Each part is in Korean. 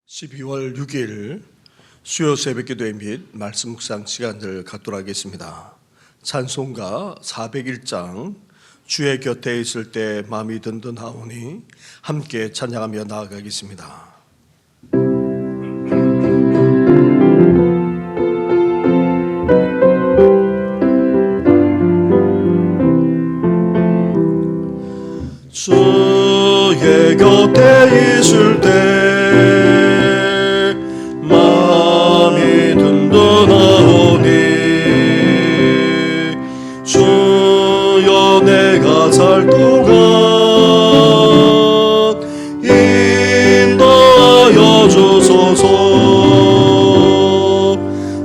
12월 6일 수요 새벽기도회 및 말씀 묵상 시간을 갖도록 하겠습니다. 찬송가 401장 주의 곁에 있을 때 마음이 든든하오니 함께 찬양하며 나아가겠습니다. 주의 곁에 있을 때 마음이 든든하오니 주여 내가 살 동안 인도하여 주소서.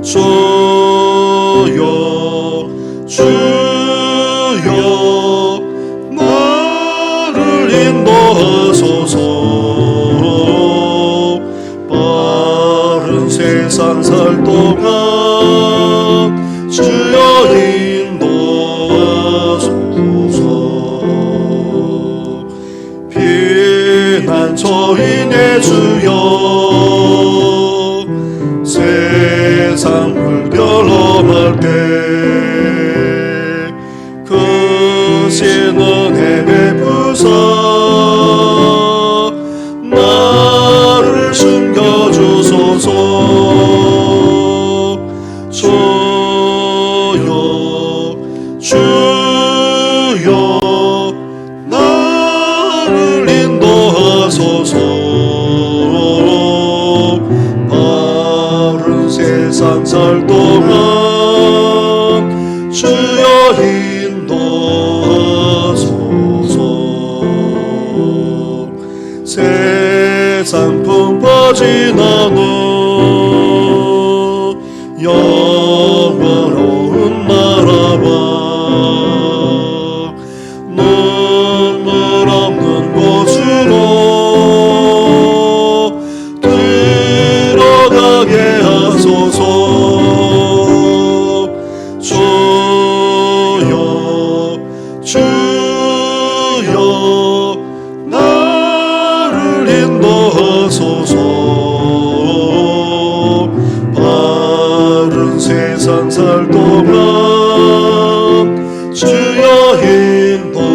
주여 나를 인도하소서. 세상 살 동안 주여 인도하소서. 피난처이네 주여 세상 물결 엄할 때 크신 은혜 베푸사 나를 숨겨주소서. 주여 나를 인도하소서. 바른 세상 살 동안 주여 인도하소서. 세상 풍파 지나는 영원한 나라와 눈물 없는 곳으로 들어가게 하소서. 주여 나를 인도하소서. 바른 세상 살 동안 주여 인도하소서.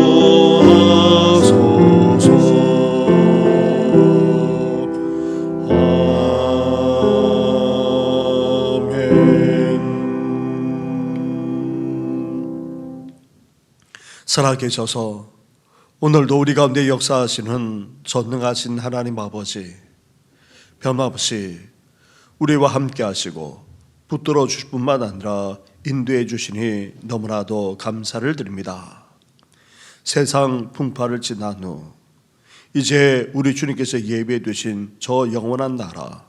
아멘. 살아계셔서 오늘도 우리 가운데 역사하시는 전능하신 하나님 아버지, 변함없이 우리와 함께 하시고 붙들어 주실 뿐만 아니라 인도해 주시니 너무나도 감사를 드립니다. 세상 풍파를 지난 후 이제 우리 주님께서 예비해 두신 저 영원한 나라,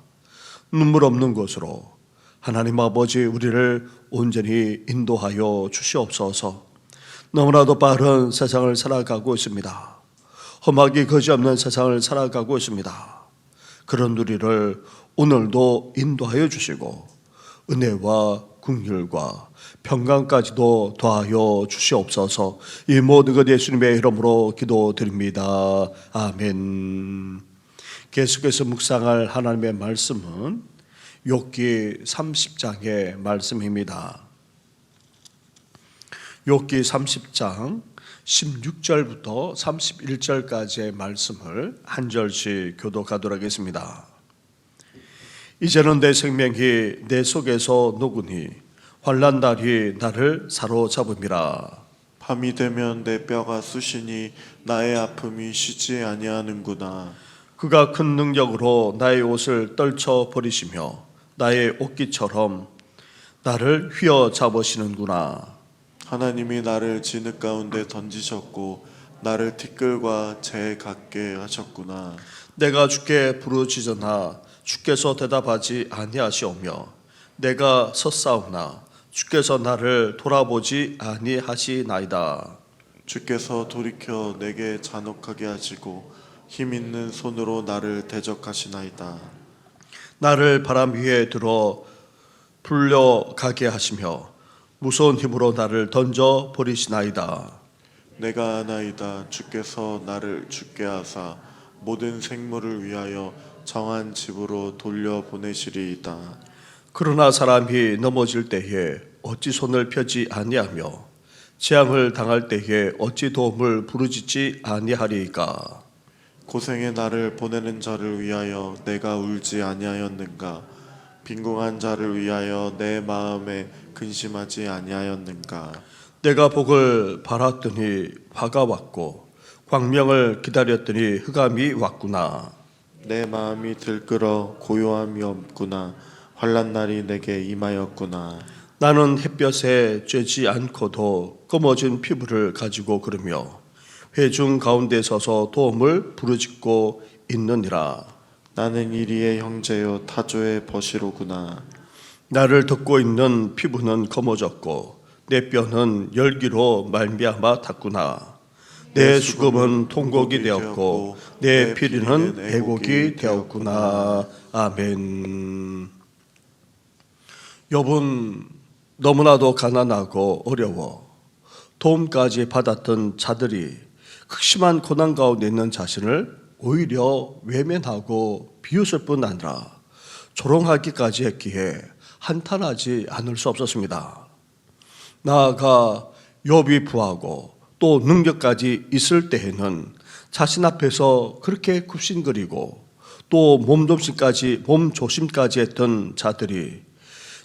눈물 없는 곳으로 하나님 아버지 우리를 온전히 인도하여 주시옵소서. 너무나도 빠른 세상을 살아가고 있습니다. 험하기 거지없는 세상을 살아가고 있습니다. 그런 우리를 오늘도 인도하여 주시고 은혜와 긍휼과 평강까지도 더하여 주시옵소서. 이 모든 것 예수님의 이름으로 기도드립니다. 아멘. 계속해서 묵상할 하나님의 말씀은 욥기 30장의 말씀입니다. 욥기 30장 16절부터 31절까지의 말씀을 한 절씩 교독하도록 하겠습니다. 이제는 내 생명이 내 속에서 녹으니 환난 날이 나를 사로잡음이라. 밤이 되면 내 뼈가 쑤시니 나의 아픔이 쉬지 아니하는구나. 그가 큰 능력으로 나의 옷을 떨쳐 버리시며 나의 옷깃처럼 나를 휘어잡으시는구나. 하나님이 나를 진흙 가운데 던지셨고 나를 티끌과 재 같게 하셨구나. 내가 주께 부르짖으나 주께서 대답하지 아니하시오며 내가 섰사오나 주께서 나를 돌아보지 아니하시나이다. 주께서 돌이켜 내게 잔혹하게 하시고 힘 있는 손으로 나를 대적하시나이다. 나를 바람 위에 들어 불려가게 하시며 무서운 힘으로 나를 던져 버리시나이다. 내가 아나이다. 주께서 나를 죽게 하사 모든 생물을 위하여 정한 집으로 돌려보내시리이다. 그러나 사람이 넘어질 때에 어찌 손을 펴지 아니하며 재앙을 당할 때에 어찌 도움을 부르짖지 아니하리이까. 고생의 나를 보내는 자를 위하여 내가 울지 아니하였는가? 빈궁한 자를 위하여 내 마음에 근심하지 아니하였는가? 내가 복을 바랐더니 화가 왔고 광명을 기다렸더니 흑암이 왔구나. 내 마음이 들끓어 고요함이 없구나. 환난 날이 내게 임하였구나. 나는 햇볕에 쬐지 않고도 검어진 피부를 가지고 걸으며 회중 가운데 서서 도움을 부르짖고 있느니라. 나는 이리의 형제요 타조의 버시로구나. 나를 덮고 있는 피부는 검어졌고 내 뼈는 열기로 말미암아 탔구나. 내 수금은 통곡이 되었고 내 피리는 애곡이 되었구나. 아멘. 욥은 너무나도 가난하고 어려워 도움까지 받았던 자들이 극심한 고난 가운데 있는 자신을 오히려 외면하고 비웃을 뿐 아니라 조롱하기까지 했기에 한탄하지 않을 수 없었습니다. 나아가 욥이 부하고 또 능력까지 있을 때에는 자신 앞에서 그렇게 굽신거리고 또 몸조심까지 했던 자들이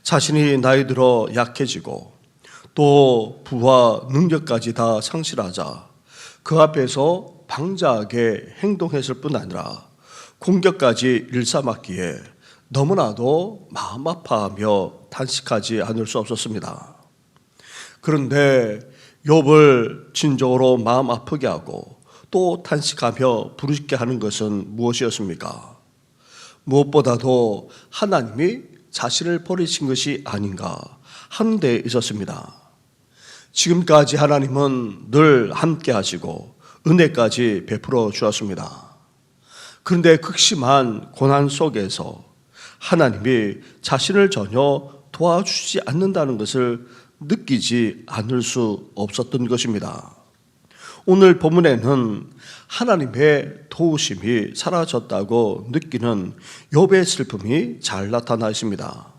자신이 나이 들어 약해지고 또 부와 능력까지 다 상실하자 그 앞에서 방자하게 행동했을 뿐 아니라 공격까지 일삼았기에 너무나도 마음 아파하며 탄식하지 않을 수 없었습니다. 그런데 욥을 진정으로 마음 아프게 하고 또 탄식하며 부르짖게 하는 것은 무엇이었습니까? 무엇보다도 하나님이 자신을 버리신 것이 아닌가 하는 데 있었습니다. 지금까지 하나님은 늘 함께 하시고 은혜까지 베풀어 주었습니다. 그런데 극심한 고난 속에서 하나님이 자신을 전혀 도와주지 않는다는 것을 느끼지 않을 수 없었던 것입니다. 오늘 본문에는 하나님의 도우심이 사라졌다고 느끼는 욥의 슬픔이 잘 나타나 있습니다.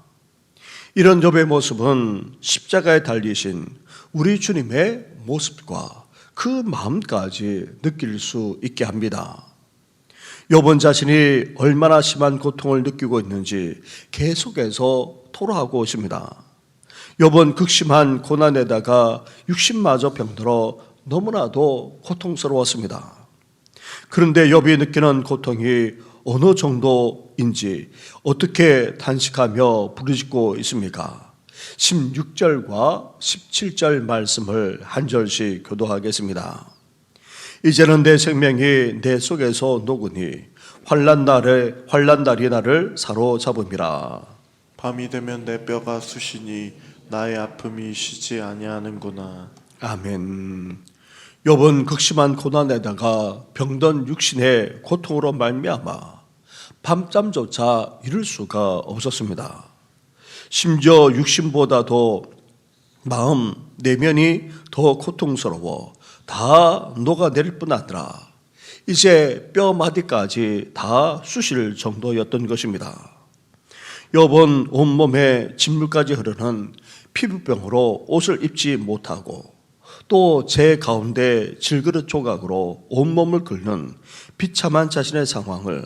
이런 욥의 모습은 십자가에 달리신 우리 주님의 모습과 그 마음까지 느낄 수 있게 합니다. 욥은 자신이 얼마나 심한 고통을 느끼고 있는지 계속해서 토로하고 있습니다. 욥은 극심한 고난에다가 육신마저 병들어 너무나도 고통스러웠습니다. 그런데 욥이 느끼는 고통이 어느 정도인지 어떻게 탄식하며 부르짖고 있습니까? 16절과 17절 말씀을 한 절씩 교도하겠습니다. 이제는 내 생명이 내 속에서 녹으니 환난 날이 나를 사로잡음이라. 밤이 되면 내 뼈가 쑤시니 나의 아픔이 쉬지 아니하는구나. 아멘. 욥은 극심한 고난에다가 병든 육신의 고통으로 말미암아 밤잠조차 이룰 수가 없었습니다. 심지어 육신보다도 마음 내면이 더 고통스러워 다 녹아내릴 뿐 아니라 이제 뼈마디까지 다 쑤실 정도였던 것입니다. 욥은 온몸에 진물까지 흐르는 피부병으로 옷을 입지 못하고 또 제 가운데 질그릇 조각으로 온몸을 긁는 비참한 자신의 상황을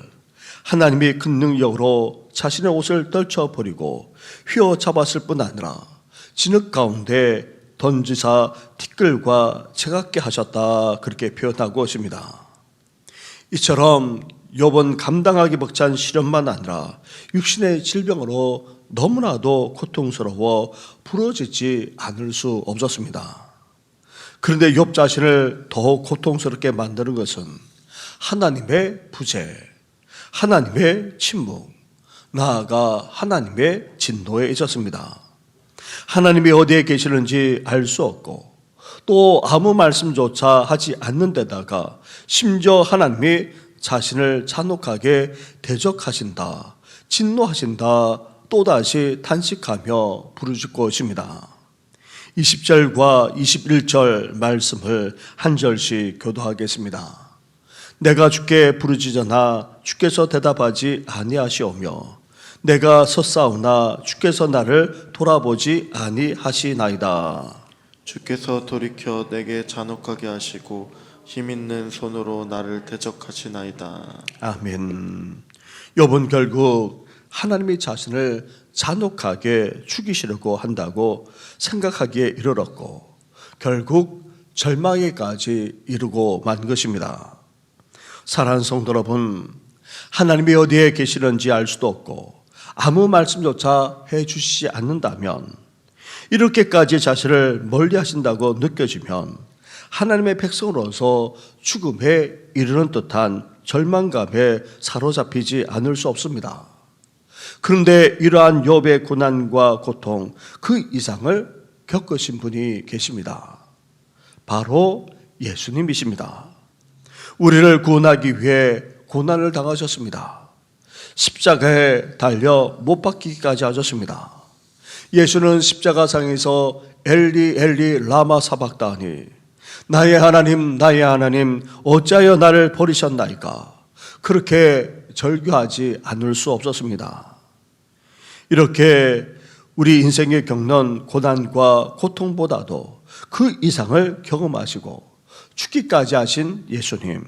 하나님이 큰 능력으로 자신의 옷을 떨쳐버리고 휘어잡았을 뿐 아니라 진흙 가운데 던지사 티끌과 채갑게 하셨다, 그렇게 표현하고 있습니다. 이처럼 욥은 감당하기 벅찬 시련만 아니라 육신의 질병으로 너무나도 고통스러워 부러지지 않을 수 없었습니다. 그런데 욥 자신을 더 고통스럽게 만드는 것은 하나님의 부재, 하나님의 침묵, 나아가 하나님의 진노에 있었습니다. 하나님이 어디에 계시는지 알 수 없고 또 아무 말씀조차 하지 않는 데다가 심지어 하나님이 자신을 잔혹하게 대적하신다, 진노하신다, 또다시 탄식하며 부르짖고 있습니다. 20절과 21절 말씀을 한 절씩 교도하겠습니다. 내가 주께 부르짖으나 주께서 대답하지 아니하시오며 내가 섰사오나 주께서 나를 돌아보지 아니하시나이다. 주께서 돌이켜 내게 잔혹하게 하시고 힘있는 손으로 나를 대적하시나이다. 아멘. 욥은 결국 하나님이 자신을 잔혹하게 죽이시려고 한다고 생각하기에 이르렀고 결국 절망에까지 이르고 만 것입니다. 사랑하는 성도 여러분, 하나님이 어디에 계시는지 알 수도 없고 아무 말씀조차 해주시지 않는다면, 이렇게까지 자신을 멀리 하신다고 느껴지면 하나님의 백성으로서 죽음에 이르는 듯한 절망감에 사로잡히지 않을 수 없습니다. 그런데 이러한 욥의 고난과 고통 그 이상을 겪으신 분이 계십니다. 바로 예수님이십니다. 우리를 구원하기 위해 고난을 당하셨습니다. 십자가에 달려 못 박히기까지 하셨습니다. 예수는 십자가상에서 엘리 엘리 라마 사박다니, 나의 하나님 어찌하여 나를 버리셨나이까, 그렇게 절규하지 않을 수 없었습니다. 이렇게 우리 인생에 겪는 고난과 고통보다도 그 이상을 경험하시고 죽기까지 하신 예수님,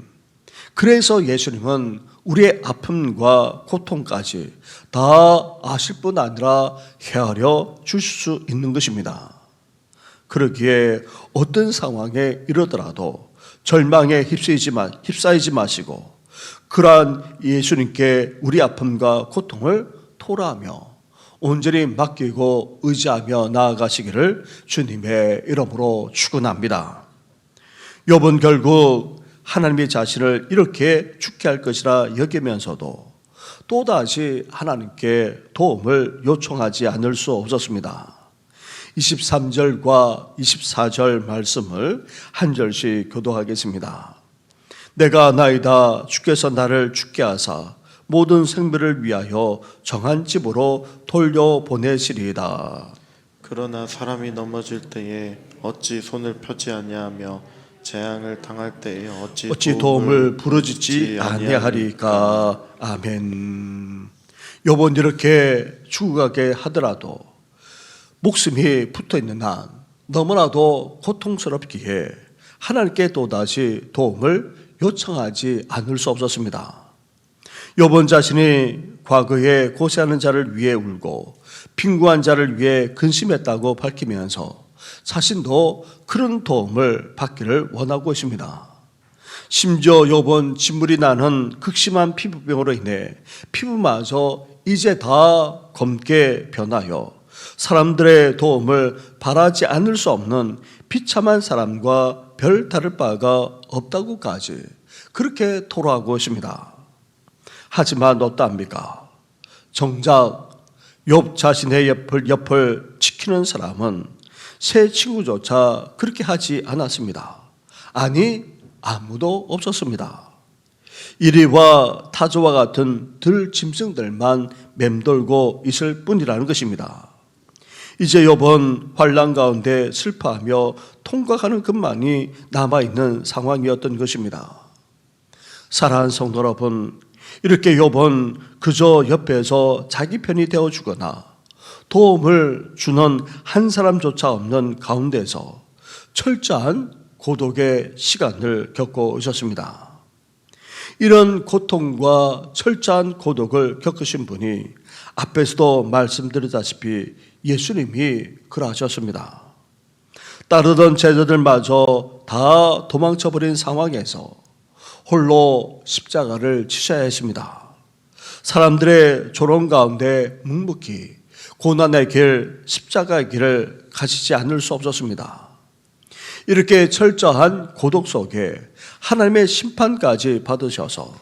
그래서 예수님은 우리의 아픔과 고통까지 다 아실 뿐 아니라 헤아려 주실 수 있는 것입니다. 그러기에 어떤 상황에 이르더라도 절망에 휩싸이지 마시고 그러한 예수님께 우리 아픔과 고통을 토로하며 온전히 맡기고 의지하며 나아가시기를 주님의 이름으로 축원합니다. 욥은 결국 하나님의 자신을 이렇게 죽게 할 것이라 여기면서도 또다시 하나님께 도움을 요청하지 않을 수 없었습니다. 23절과 24절 말씀을 한 절씩 교독하겠습니다. 내가 나이다 주께서 나를 죽게 하사 모든 생물을 위하여 정한 집으로 돌려보내시리이다. 그러나 사람이 넘어질 때에 어찌 손을 펴지 아니하며 재앙을 당할 때에 어찌 도움을 부르짖지 아니하리까. 아멘. 욥은 이렇게 죽어가게 하더라도 목숨이 붙어있는 한 너무나도 고통스럽기에 하나님께 또다시 도움을 요청하지 않을 수 없었습니다. 욥은 자신이 과거에 고생하는 자를 위해 울고 빈곤한 자를 위해 근심했다고 밝히면서 자신도 그런 도움을 받기를 원하고 있습니다. 심지어 욥은 진물이 나는 극심한 피부병으로 인해 피부마저 이제 다 검게 변하여 사람들의 도움을 바라지 않을 수 없는 비참한 사람과 별 다를 바가 없다고까지 그렇게 토로하고 있습니다. 하지만 어떠합니까? 정작 욥 자신의 옆을 지키는 사람은 새 친구조차 그렇게 하지 않았습니다. 아니, 아무도 없었습니다. 이리와 타조와 같은 들 짐승들만 맴돌고 있을 뿐이라는 것입니다. 이제 욥은 환난 가운데 슬퍼하며 통과하는 것만이 남아있는 상황이었던 것입니다. 사랑하는 성도 여러분, 이렇게 욥은 그저 옆에서 자기 편이 되어주거나 도움을 주는 한 사람조차 없는 가운데서 철저한 고독의 시간을 겪고 있었습니다. 이런 고통과 철저한 고독을 겪으신 분이 앞에서도 말씀드렸다시피 예수님이 그러하셨습니다. 따르던 제자들마저 다 도망쳐버린 상황에서 홀로 십자가를 치셔야 했습니다. 사람들의 조롱 가운데 묵묵히 고난의 길, 십자가의 길을 가시지 않을 수 없었습니다. 이렇게 철저한 고독 속에 하나님의 심판까지 받으셔서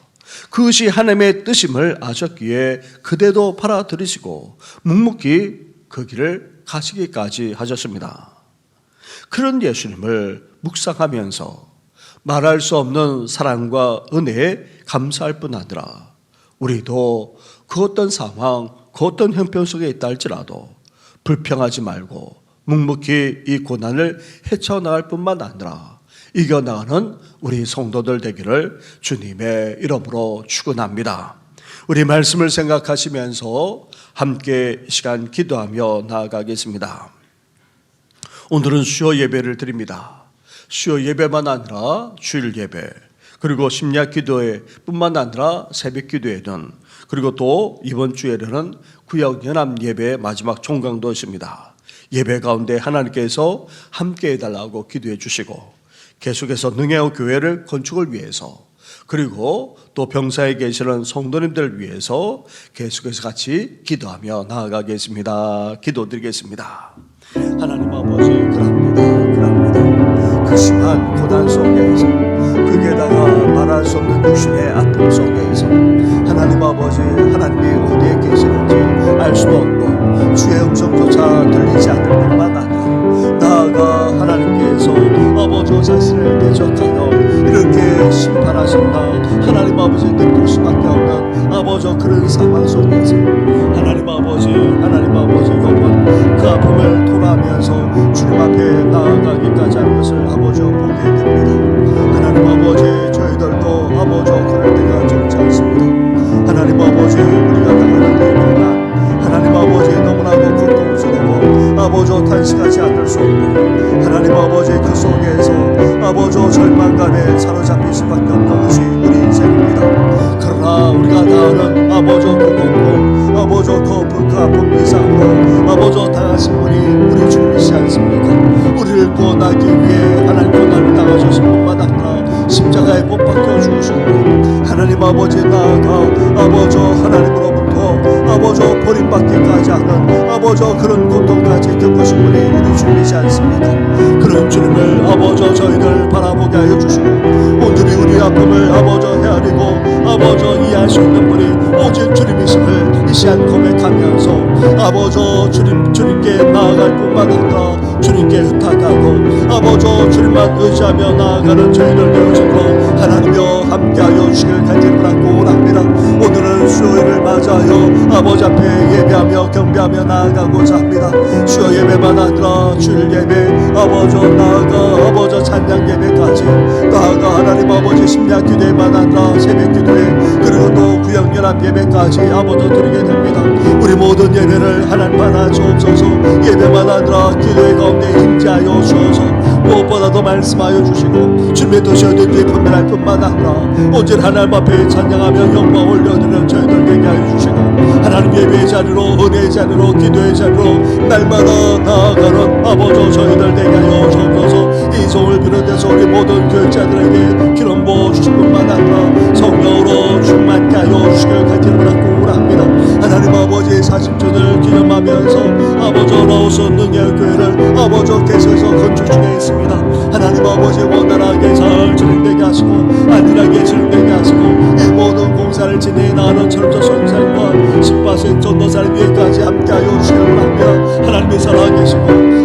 그것이 하나님의 뜻임을 아셨기에 그대도 받아들이시고 묵묵히 그 길을 가시기까지 하셨습니다. 그런 예수님을 묵상하면서 말할 수 없는 사랑과 은혜에 감사할 뿐 아니라 우리도 그 어떤 상황, 그 어떤 형편 속에 있다 할지라도 불평하지 말고 묵묵히 이 고난을 헤쳐나갈 뿐만 아니라 이겨나가는 우리 성도들 되기를 주님의 이름으로 축원합니다. 우리 말씀을 생각하시면서 함께 시간 기도하며 나아가겠습니다. 오늘은 수요 예배를 드립니다. 수요 예배만 아니라 주일 예배, 그리고 심야 기도회 뿐만 아니라 새벽 기도회는, 그리고 또 이번 주에는 구역 연합 예배의 마지막 총강도십니다. 예배 가운데 하나님께서 함께 해달라고 기도해 주시고, 계속해서 능혜호 교회를 건축을 위해서, 그리고 또 병사에 계시는 성도님들을 위해서 계속해서 같이 기도하며 나아가겠습니다. 기도드리겠습니다. 하나님 아버지, 그럽니다. 그 심한 고난 속에서, 극에다가 말할 수 없는 육신의 아픔 속에서 하나님 아버지, 하나님이 어디에 계시는지 알 수도 없고 주의 음성조차 들리지 않을 뿐만 아니라 나아가 하나님께서 아버지 자신을 대적하여 이렇게 심판하신다 하나님 아버지 느낄 수밖에 없는 아버지 그런 상황 속에서 하나님 아버지 영원 그 아픔을 토로하면서 주님 앞에 나아가기까지 하는 것을 아버지 보게 됩니다. 하나님 아버지, 저희들도 아버지 그럴 때가 적지 않습니다. 하나님 아버지, 우리가 당하는 일이나 하나님 아버지 너무나도 고통스러워 아버지 탄식하지 않을 수 없고 하나님 아버지 그 속에서 아버지 절망감에 사로잡힐 수밖에 없는 것이 우리 인생입니다. 그러나 우리가 다하는 아버지 그 고통, 아버지 그 아픔 이상으로 아버지 당하신 분이 우리 주님이시지 않습니까? 우리를 구원하기 위해 하나님 고난을 당하셨을 뿐만 아니라 십자가에 못 박혀 죽으셨고, 하나님 아버지 나아가 아버지 하나님으로부터 아버지 버림받기까지 하는 아버지 그런 고통까지 겪으신 분이 우리 주님이지 않습니까? 그런 주님을 아버지 저희들 바라보게 하여 주시고, 오늘이 우리 아픔을 아버지 헤아리고 아버지 이해할 수 있는 분이 오직 주님이심을 이 시간 고백하면서 아버지 주님께 나아갈 뿐만 아니라 주님께 의탁하고 아버지 주님만 의지하며 나아가는 저희들 되어주므로 하나님여 함께하여 주시길 간절히 바라고 원합니다. 오늘은 수요일을 맞아요 아버지 앞에 예배하며 경배하며 나아가고자 합니다. 수요 예배만 아니라 주일 예배 아버지 나아가 아버지 찬양 예배까지 나아가 하나님 아버지 심야 기도회만 아니라 새벽 기도회, 그리고 또 구역연합 예배까지 아버지 드리게 됩니다. 우리 모든 예배를 하나님 받아 주옵소서. 예배만 아니라 기도회 가운데 임재하여 주셔서 무엇보다도 말씀하여 주시고 주님의 도시 어딘지 분별할 뿐만 아니라 오직 하나님 앞에 찬양하며 영광 올려드리는 저희들 되게 하여 주시고, 하나님 예배의 자리로 은혜의 자리로 기도의 자리로 날마다 나아가는 아버지 저희들 되게 하여 주옵소서. 이 성을 비롯해서 우리 모든 교육자들에게 기름 부어 주실 뿐만 아니라 성령으로 충만케 하여 주시길 간절히 바라고 합니다. 하나님 아버지의 40주년을 기념하면서 아버지 나오서 능력교회를 아버지 계속해서 건축 중에 있습니다. 하나님 아버지 원활하게 잘 진행되게 하시고 안전하게 진행되게 하시고 이 모든 공사를 진행하는 철저 선생과 신바생 전도사를 위해까지 함께하여 주시길 바랍니다. 하나님이 살아계시고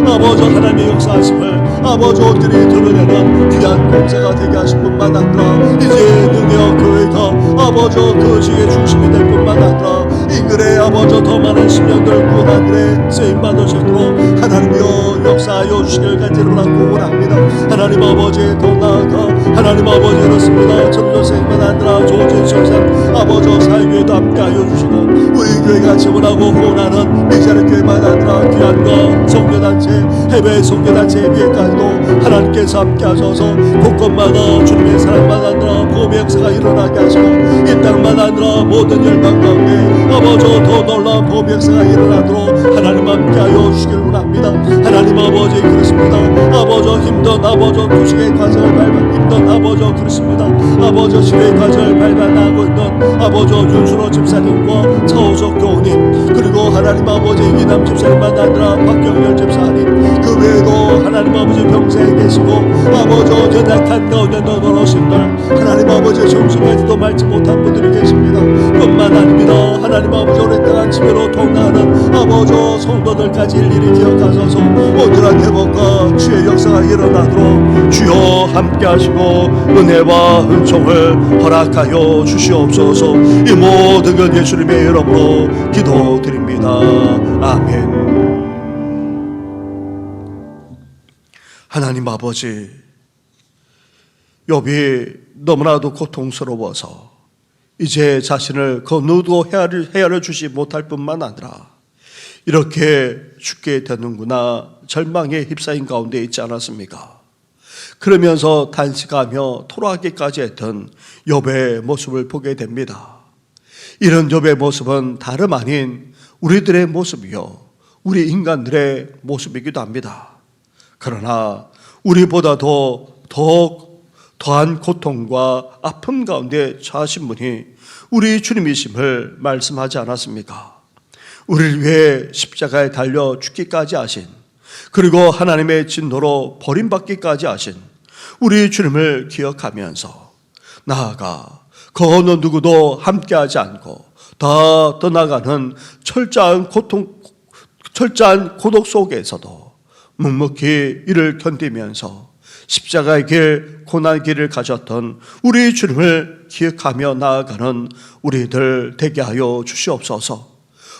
아버지 하나님의 역사하심을 아버지 온전히 드러내는 귀한 공사가 되게 하실 뿐만 아니라 이제 능력교회가 아버지 그 지의 중심이 될 뿐만 아니라 이 글에 아버지 더 많은 심령들 구원한 일에 쓰임받으시도록 하나님이여 역사하여 주시길 간절히 바라고 원합니다. 하나님 아버지 더 나아가 하나님 아버지 그렇습니다. 전도생만 아니라 조진 선생 아버지 사회교회도 함께하여 주시고 우리 교회가 지원하고 후원하는 미자르교회만 아니라 귀한과 성교단체 해외 성교단체 위에까지도 하나님께서 함께하셔서 곳곳마다 주님의 사랑만 아니라 복음의 역사가 일어나게 하시고 이 땅만 아니라 모든 열방 가운데 아버지 더 놀라운 복음의 역사가 일어나도록 하나님 함께하여 주시길 원합니다. 하나님 아버지 그렇습니다. 아버지 힘든 아버지 구식의 과정을 힘든 아버지 그렇습니다. 아버지 시대의 과정을 밟아나가고 있는 아버지 윤수로 집사님과 차호석 교우님, 그리고 하나님 아버지 이남 집사님만 아니라 박경열 집사님, 그 외에도 하나님 아버지 병사에 계시고 아버지 연약한 가운데 너어르신들 하나님 아버지 정신까지도 말지 못한 분들이 계십니다. 뿐만 아닙니다. 하나님 아버지 오랫동안 집회로 통나는 아버지 성도들까지 일일이 기억하셔서 온전한 회복과 주의 역사가 일어나도록 주여 함께하시고 은혜와 은총을 허락하여 주시옵소서. 이 모든 것 예수님의 이름으로 기도드립니다. 아멘. 하나님 아버지, 욥이 너무나도 고통스러워서 이제 자신을 거누고 헤아려 주지 못할 뿐만 아니라 이렇게 죽게 되는구나 절망에 휩싸인 가운데 있지 않았습니까? 그러면서 단식하며 토로하기까지 했던 욥의 모습을 보게 됩니다. 이런 욥의 모습은 다름 아닌 우리들의 모습이요, 우리 인간들의 모습이기도 합니다. 그러나 우리보다도 더한 고통과 아픔 가운데 처하신 분이 우리 주님이심을 말씀하지 않았습니까? 우리를 위해 십자가에 달려 죽기까지 하신, 그리고 하나님의 진노로 버림받기까지 하신 우리 주님을 기억하면서 나아가 그 어느 누구도 함께하지 않고 다 떠나가는 철저한 고독 속에서도 묵묵히 이를 견디면서 십자가의 길, 고난의 길을 가졌던 우리 주님을 기억하며 나아가는 우리들 되게 하여 주시옵소서.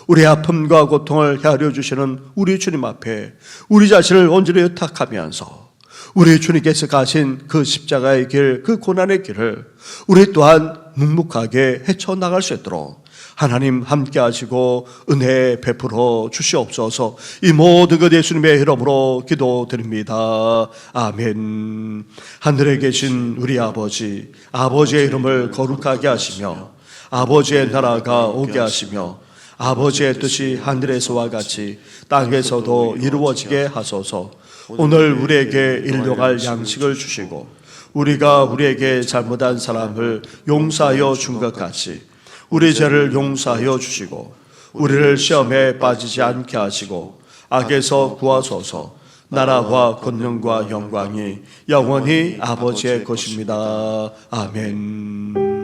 우리 아픔과 고통을 헤아려 주시는 우리 주님 앞에 우리 자신을 온전히 의탁하면서 우리 주님께서 가신 그 십자가의 길, 그 고난의 길을 우리 또한 묵묵하게 헤쳐나갈 수 있도록 하나님 함께 하시고 은혜 베풀어 주시옵소서. 이 모든 것 예수님의 이름으로 기도드립니다. 아멘. 하늘에 계신 우리 아버지, 아버지의 이름을 거룩하게 하시며 아버지의 나라가 오게 하시며 아버지의 뜻이 하늘에서와 같이 땅에서도 이루어지게 하소서. 오늘 우리에게 일용할 양식을 주시고 우리가 우리에게 잘못한 사람을 용서하여 준 것 같이 우리 죄를 용서하여 주시고 우리를 시험에 빠지지 않게 하시고 악에서 구하소서. 나라와 권능과 영광이 영원히 아버지의 것입니다. 아멘.